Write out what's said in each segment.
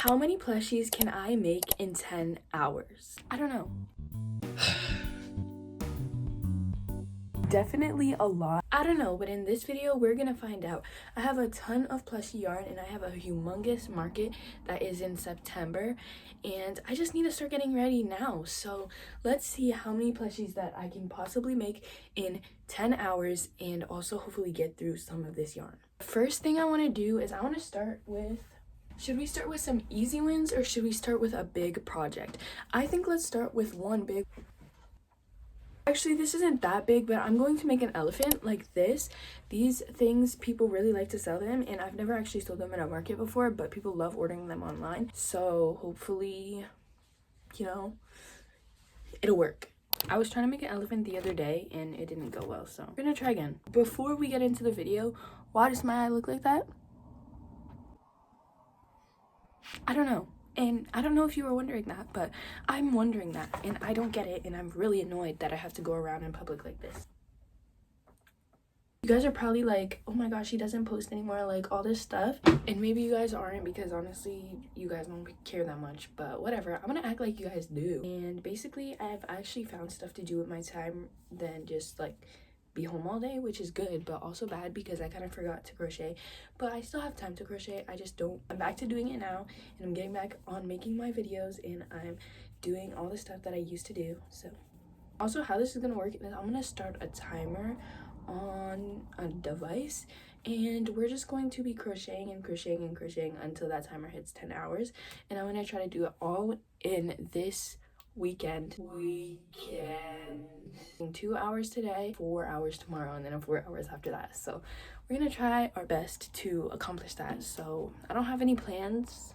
How many plushies can I make in 10 hours? I don't know. Definitely a lot. I don't know, but in this video we're gonna find out. I have a ton of plushie yarn and I have a humongous market that is in September, and I just need to start getting ready now. So let's see how many plushies that I can possibly make in 10 hours and also hopefully get through some of this yarn. First thing I want to do is I want to start with, should we start with some easy wins or should we start with a big project? I think let's start with one big. Actually, this isn't that big, but I'm going to make an elephant like this. These things, people really like to sell them, and I've never actually sold them in a market before, but people love ordering them online. So hopefully, you know, it'll work. I was trying to make an elephant the other day, and it didn't go well, so we're gonna try again. Before we get into the video, why does my eye look like that? I don't know. And I don't know if you were wondering that, but I'm wondering that, and I don't get it, and I'm really annoyed that I have to go around in public like this. You guys are probably like, oh my gosh, she doesn't post anymore, like all this stuff. And maybe you guys aren't, because honestly, you guys don't care that much, but whatever. I'm gonna act like you guys do. And basically, I've actually found stuff to do with my time than just like be home all day, which is good but also bad because I kind of forgot to crochet, but I still have time to crochet. I just don't. I'm back to doing it now, and I'm getting back on making my videos, and I'm doing all the stuff that I used to do. So also how this is gonna work is I'm gonna start a timer on a device, and we're just going to be crocheting and crocheting and crocheting until that timer hits 10 hours, and I'm gonna try to do it all in this weekend. 2 hours today, 4 hours tomorrow, and then 4 hours after that. So we're gonna try our best to accomplish that. So I don't have any plans.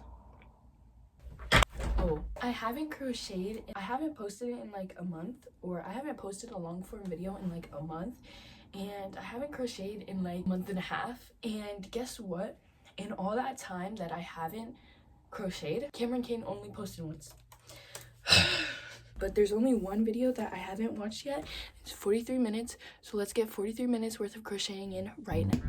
Oh, I haven't crocheted, I haven't posted it in like a month, or I haven't posted a long form video in like a month, and I haven't crocheted in like a month and a half. And guess what, in all that time that I haven't crocheted, Cameron Kane only posted once. But there's only one video that I haven't watched yet. It's 43 minutes, so let's get 43 minutes worth of crocheting in right now.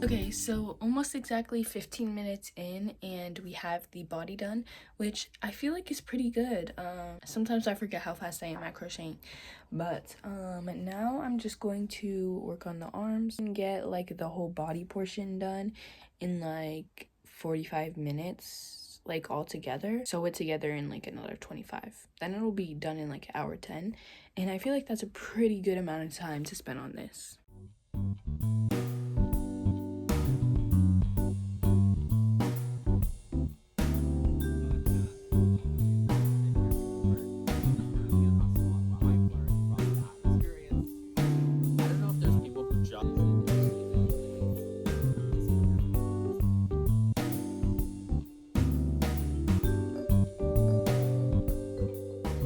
Okay, so almost exactly 15 minutes in, and we have the body done, which I feel like is pretty good. Sometimes I forget how fast I am at crocheting, but now I'm just going to work on the arms and get like the whole body portion done in like 45 minutes, like all together. Sew it together in like another 25. Then it'll be done in like hour 10, and I feel like that's a pretty good amount of time to spend on this.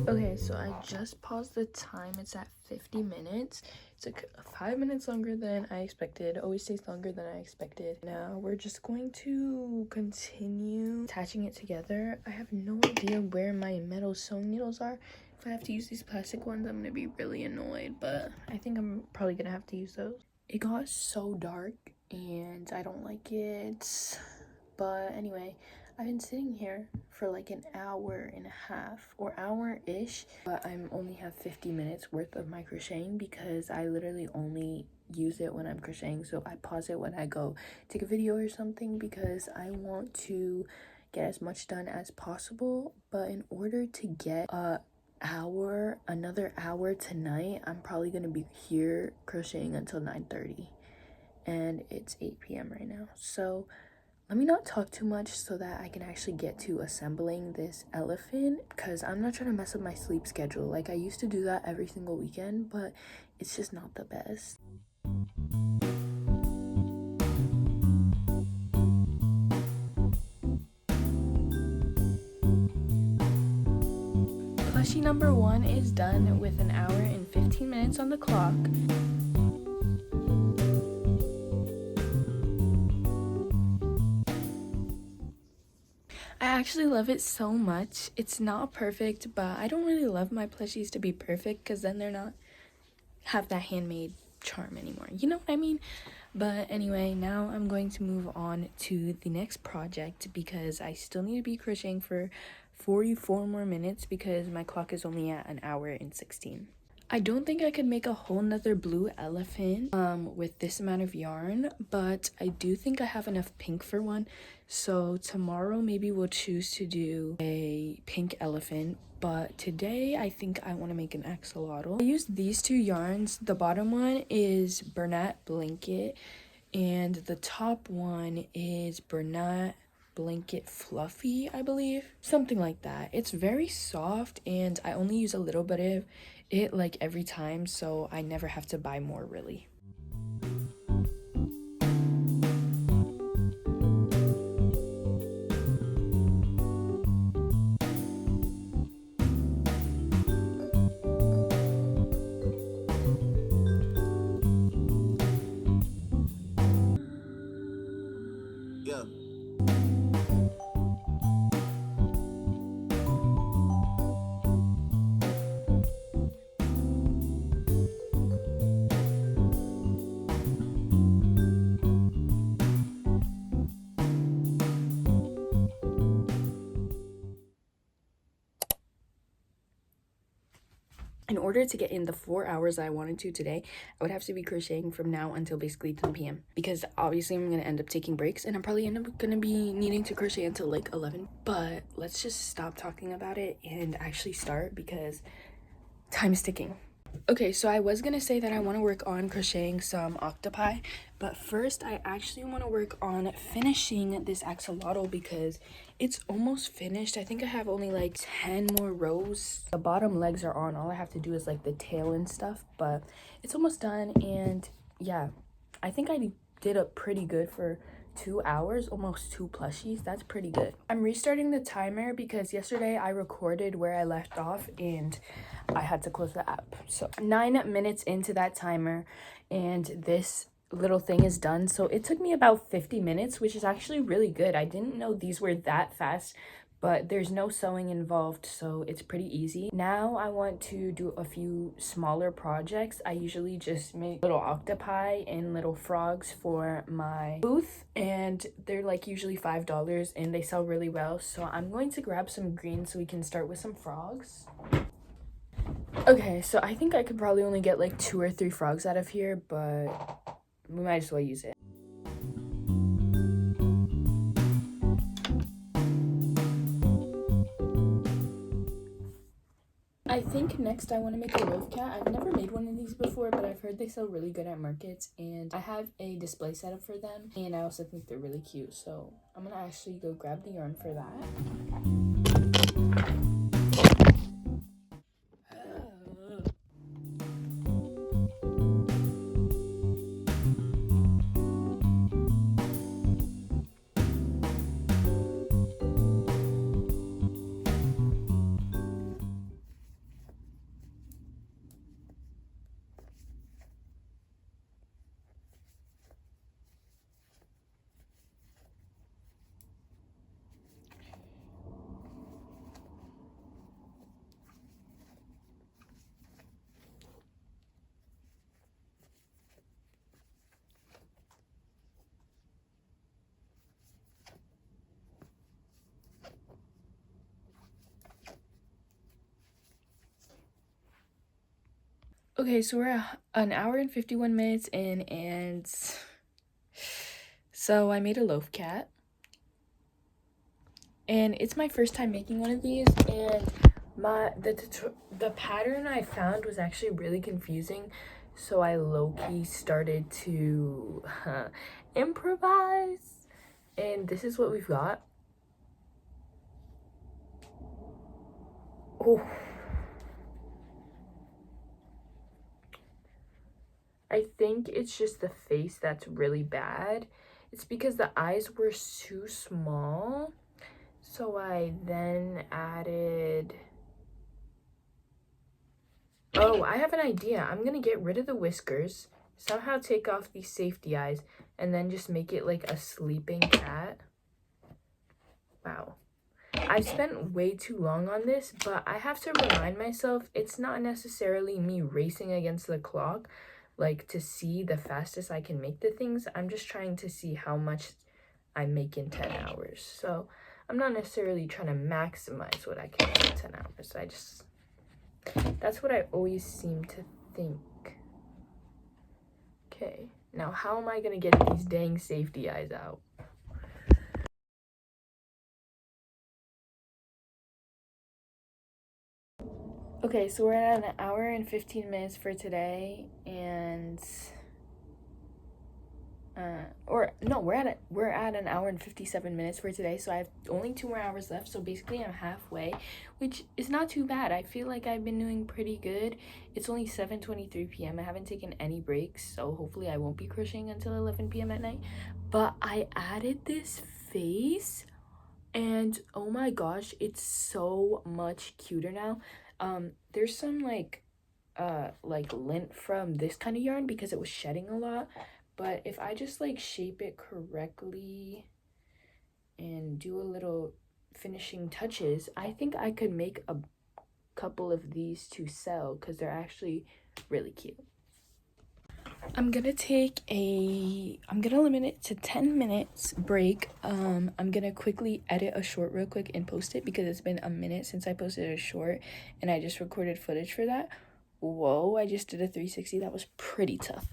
Okay, so I just paused the time. It's at 50 minutes. It's like 5 minutes longer than I expected. Always takes longer than I expected. Now we're just going to continue attaching it together. I have no idea where my metal sewing needles are. If I have to use these plastic ones, I'm gonna be really annoyed, but I think I'm probably gonna have to use those. It got so dark and I don't like it, but anyway, I've been sitting here for like an hour and a half or hour-ish, but I'm only have 50 minutes worth of my crocheting because I literally only use it when I'm crocheting. So I pause it when I go take a video or something because I want to get as much done as possible. But in order to get another hour tonight, I'm probably gonna be here crocheting until 9:30, and it's 8 p.m. right now. So let me not talk too much so that I can actually get to assembling this elephant, because I'm not trying to mess up my sleep schedule. Like, I used to do that every single weekend, but it's just not the best. Plushie number 1 is done with an hour and 15 minutes on the clock. I actually love it so much. It's not perfect, but I don't really love my plushies to be perfect because then they're not have that handmade charm anymore. You know what I mean? But anyway, now I'm going to move on to the next project because I still need to be crocheting for 44 more minutes because my clock is only at 1 hour and 16. I don't think I could make a whole nother blue elephant with this amount of yarn, but I do think I have enough pink for one. So tomorrow maybe we'll choose to do a pink elephant, but today I think I want to make an axolotl. I used these two yarns. The bottom one is Bernat Blanket and the top one is Bernat Blanket Fluffy, I believe, something like that. It's very soft and I only use a little bit of it like every time, so I never have to buy more really. Yeah. In order to get in the 4 hours I wanted to today, I would have to be crocheting from now until basically 10 p.m. because obviously I'm going to end up taking breaks and I'm probably going to be needing to crochet until like 11. But let's just stop talking about it and actually start because time is ticking. Okay, so I was gonna say that I want to work on crocheting some octopi, but first I actually want to work on finishing this axolotl because it's almost finished. I think I have only like 10 more rows. The bottom legs are on. All I have to do is like the tail and stuff, but it's almost done. And yeah, I think I did a pretty good for 2 hours, almost 2 plushies. That's pretty good. I'm restarting the timer because yesterday I recorded where I left off and I had to close the app. So 9 minutes into that timer and this little thing is done. So it took me about 50 minutes, which is actually really good. I didn't know these were that fast, but there's no sewing involved, so it's pretty easy. Now I want to do a few smaller projects. I usually just make little octopi and little frogs for my booth, and they're like usually $5 and they sell really well. So I'm going to grab some green so we can start with some frogs. Okay, so I think I could probably only get like 2 or 3 frogs out of here, but we might as well use it. I think next I want to make a loaf cat. I've never made one of these before, but I've heard they sell really good at markets, and I have a display set up for them, and I also think they're really cute, so I'm gonna actually go grab the yarn for that. Okay, so we're 1 hour and 51 minutes in, and so I made a loaf cat. And it's my first time making one of these, and the pattern I found was actually really confusing, so I low-key started to improvise, and this is what we've got. Oh, I think it's just the face that's really bad. It's because the eyes were too small. So I then added... Oh, I have an idea. I'm gonna get rid of the whiskers, somehow take off these safety eyes, and then just make it like a sleeping cat. Wow. I've spent way too long on this, but I have to remind myself it's not necessarily me racing against the clock, like to see the fastest I can make the things. I'm just trying to see how much I make in 10 hours. So I'm not necessarily trying to maximize what I can make in 10 hours. That's what I always seem to think. Okay, now how am I gonna get these dang safety eyes out? Okay, so we're at an hour and 15 minutes for today, and we're at an hour and 57 minutes for today, so I have only 2 more hours left. So basically I'm halfway, which is not too bad. I feel like I've been doing pretty good. It's only 7:23 p.m. I haven't taken any breaks, so hopefully I won't be crocheting until 11 p.m. at night. But I added this face, and oh my gosh, it's so much cuter now. There's some like lint from this kind of yarn because it was shedding a lot, but if I just like shape it correctly and do a little finishing touches, I think I could make a couple of these to sell because they're actually really cute. I'm gonna limit it to 10 minutes break. I'm gonna quickly edit a short real quick and post it because it's been a minute since I posted a short and I just recorded footage for that. Whoa, I just did a 360. That was pretty tough.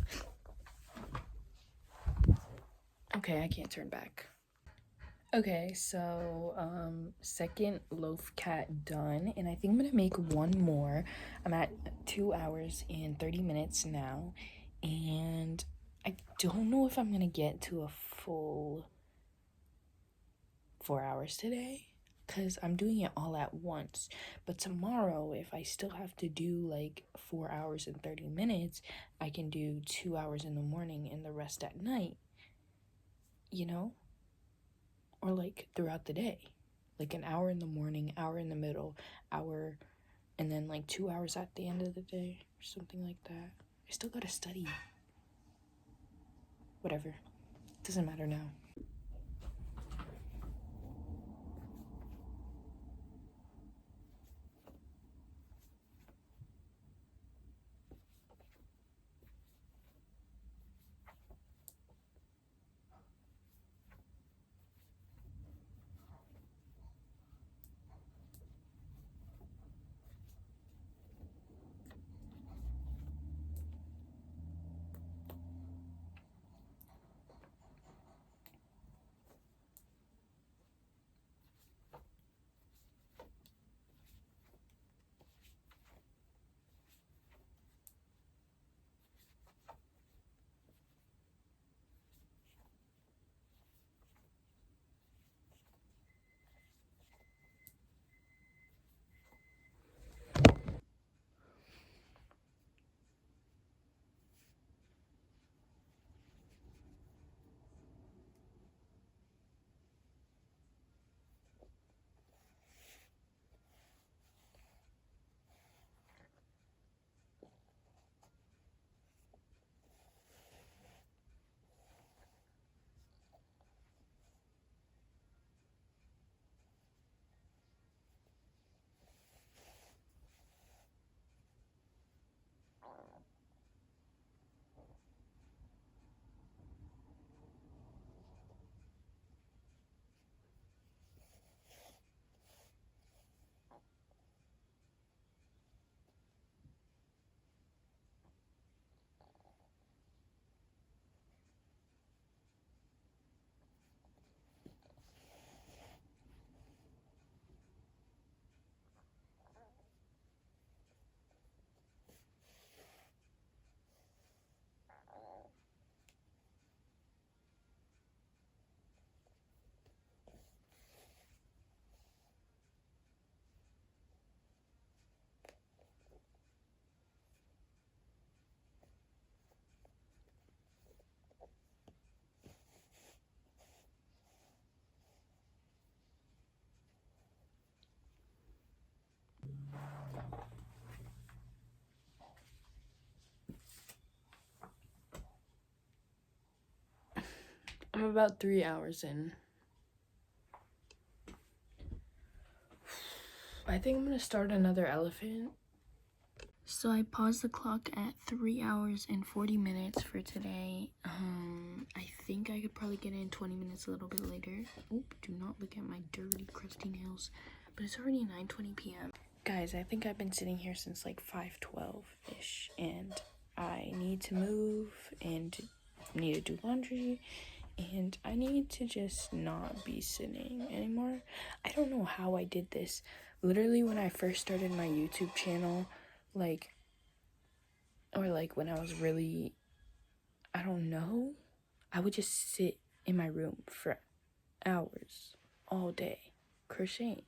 Okay, I can't turn back. Okay, so second loaf cat done, and I think I'm gonna make one more. I'm at 2 hours and 30 minutes now, and I don't know if I'm gonna get to a full 4 hours today because I'm doing it all at once. But tomorrow, if I still have to do like 4 hours and 30 minutes, I can do 2 hours in the morning and the rest at night, you know? Or like throughout the day, like an hour in the morning, hour in the middle, hour, and then like 2 hours at the end of the day or something like that. I still gotta study. Whatever, doesn't matter now. I'm about 3 hours in. I think I'm gonna start another elephant. So I paused the clock at 3 hours and 40 minutes for today. I think I could probably get in 20 minutes a little bit later. Oop, do not look at my dirty, crusty nails. But it's already 9:20 p.m. Guys, I think I've been sitting here since like 5:12-ish, and I need to move and need to do laundry, and I need to just not be sitting anymore. I don't know how I did this. Literally, when I first started my YouTube channel, when I was really, I don't know, I would just sit in my room for hours, all day, crocheting.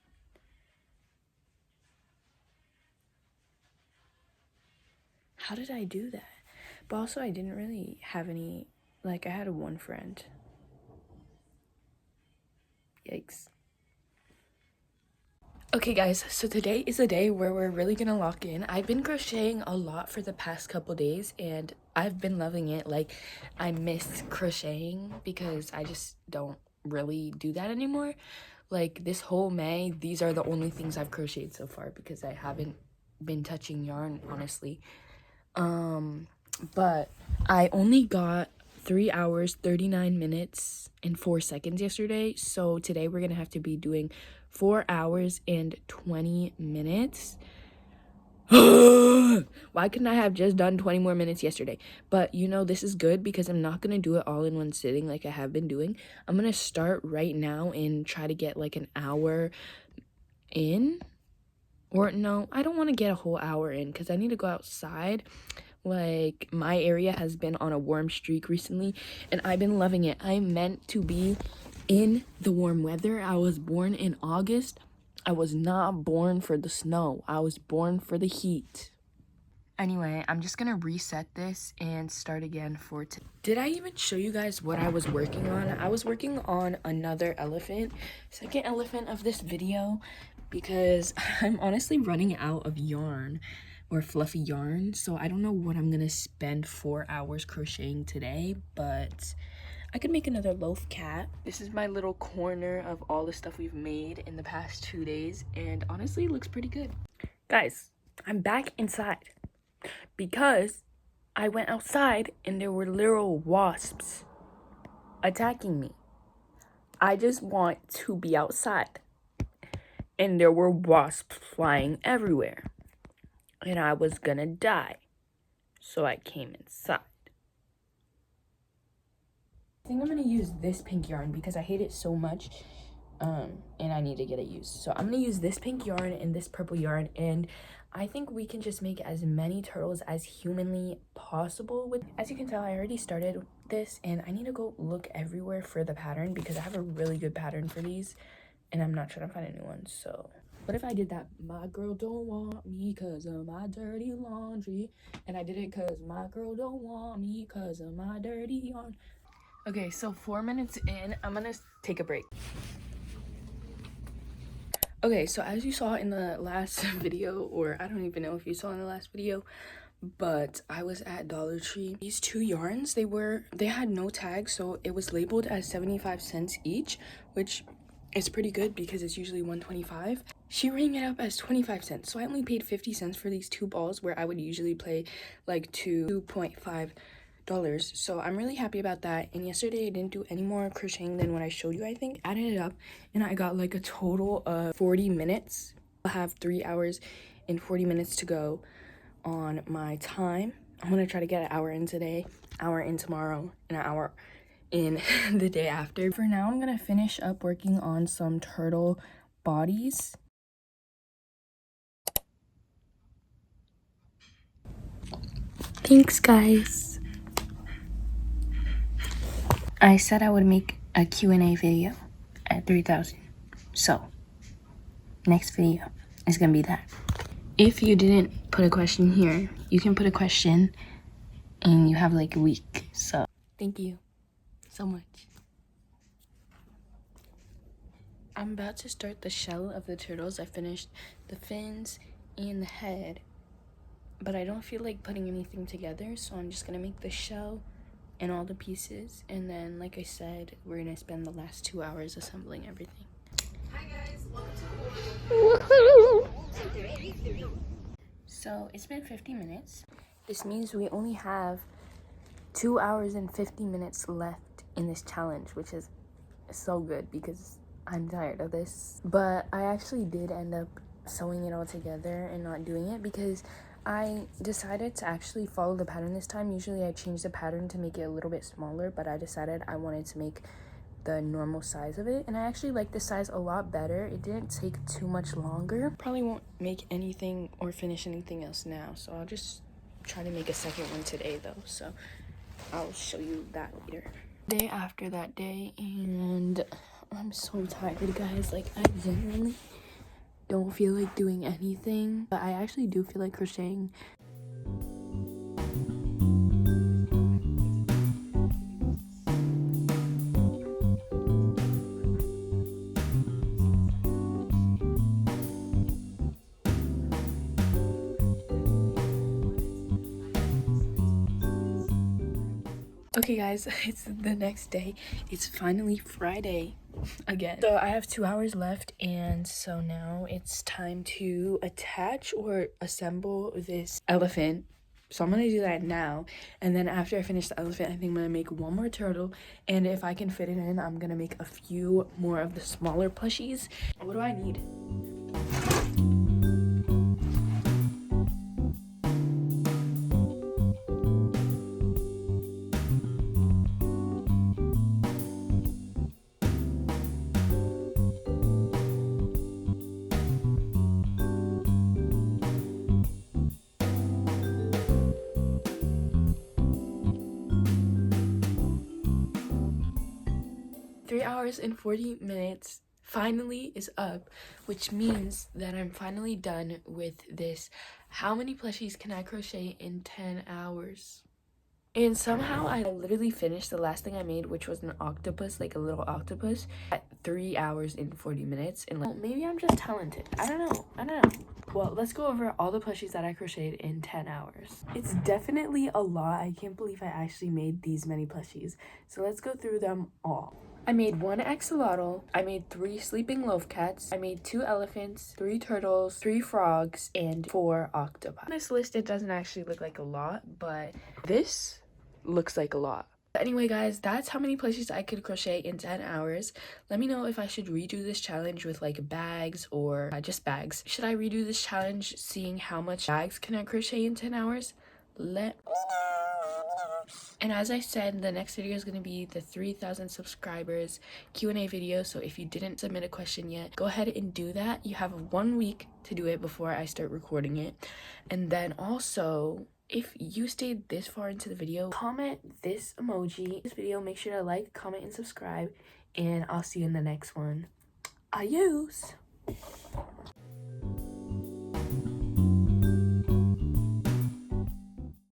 How did I do that? But also, I didn't really have any, I had one friend. Yikes. Okay guys, so today is a day where we're really gonna lock in. I've been crocheting a lot for the past couple days and I've been loving it. I miss crocheting because I just don't really do that anymore. This whole May, these are the only things I've crocheted so far because I haven't been touching yarn, honestly. But I only got 3 hours, 39 minutes, and 4 seconds yesterday. So today we're gonna have to be doing 4 hours and 20 minutes. Why couldn't I have just done 20 more minutes yesterday? But this is good because I'm not gonna do it all in one sitting like I have been doing. I'm gonna start right now and try to get an hour in. Or no, I don't want to get a whole hour in because I need to go outside. My area has been on a warm streak recently and I've been loving it. I'm meant to be in the warm weather. I was born in August. I was not born for the snow. I was born for the heat. Anyway, I'm just gonna reset this and start again for today. Did I even show you guys what I was working on? I was working on another elephant, second elephant of this video, because I'm honestly running out of yarn or fluffy yarn, so I don't know what I'm gonna spend 4 hours crocheting today, but I could make another loaf cat. This is my little corner of all the stuff we've made in the past 2 days, and honestly, it looks pretty good. Guys, I'm back inside because I went outside and there were literal wasps attacking me. I just want to be outside. And there were wasps flying everywhere. And I was gonna die. So I came inside. I think I'm gonna use this pink yarn because I hate it so much. And I need to get it used. So I'm gonna use this pink yarn and this purple yarn, and I think we can just make as many turtles as humanly possible with. As you can tell, I already started this and I need to go look everywhere for the pattern because I have a really good pattern for these and I'm not trying to find a new one. So what if I did that? My girl don't want me cause of my dirty laundry, and I did it cause my girl don't want me cause of my dirty yarn. Okay, so 4 minutes in, I'm gonna take a break. Okay, so as you saw in the last video, or I don't even know if you saw in the last video, but I was at Dollar Tree. These two yarns, they had no tags, so it was labeled as 75 cents each, which is pretty good because it's usually $1.25. She rang it up as 25 cents, so I only paid 50 cents for these two balls where I would usually pay like $2.5. So I'm really happy about that. And yesterday I didn't do any more crocheting than what I showed you. I think added it up and I got like a total of 40 minutes. I'll have 3 hours and 40 minutes to go on my time. I'm gonna try to get an hour in today, hour in tomorrow, and an hour in the day after. For now, I'm gonna finish up working on some turtle bodies. Thanks, guys. I said I would make a Q&A video at 3,000. So, next video is gonna be that. If you didn't put a question here, you can put a question and you have like a week. So, thank you so much. I'm about to start the shell of the turtles. I finished the fins and the head, but I don't feel like putting anything together, so I'm just gonna make the shell and all the pieces, and then like I said, we're gonna spend the last 2 hours assembling everything. So it's been 50 minutes. This means we only have 2 hours and 50 minutes left in this challenge, which is so good because I'm tired of this. But I actually did end up sewing it all together and not doing it because I decided to actually follow the pattern this time. Usually I change the pattern to make it a little bit smaller, but I decided I wanted to make the normal size of it, and I actually like this size a lot better. It didn't take too much longer. Probably won't make anything or finish anything else now, so I'll just try to make a second one today though, so I'll show you that later. Day after that day, and I'm so tired, guys. Like, I genuinely don't feel like doing anything, but I actually do feel like crocheting. Okay guys, it's the next day. It's finally Friday again. So I have 2 hours left, and so now it's time to attach or assemble this elephant. So I'm gonna do that now, and then after I finish the elephant, I think I'm gonna make one more turtle, and if I can fit it in, I'm gonna make a few more of the smaller plushies. What do I need? 3 hours and 40 minutes finally is up, which means that I'm finally done with this. How many plushies can I crochet in 10 hours? And somehow I literally finished the last thing I made, which was an octopus, like a little octopus, at 3 hours and 40 minutes. And like, maybe I'm just talented. I don't know. Well, let's go over all the plushies that I crocheted in 10 hours. It's definitely a lot. I can't believe I actually made these many plushies. So let's go through them all. I made 1 axolotl, I made 3 sleeping loaf cats, I made 2 elephants, 3 turtles, 3 frogs, and 4 octopi. On this list, it doesn't actually look like a lot, but this looks like a lot. Anyway guys, that's how many plushies I could crochet in 10 hours. Let me know if I should redo this challenge with like bags or just bags. Should I redo this challenge seeing how much bags can I crochet in 10 hours? Let me know. And as I said, the next video is going to be the 3,000 subscribers Q&A video. So if you didn't submit a question yet, go ahead and do that. You have 1 week to do it before I start recording it. And then also, if you stayed this far into the video, comment this emoji. This video, make sure to like, comment, and subscribe. And I'll see you in the next one. Adios!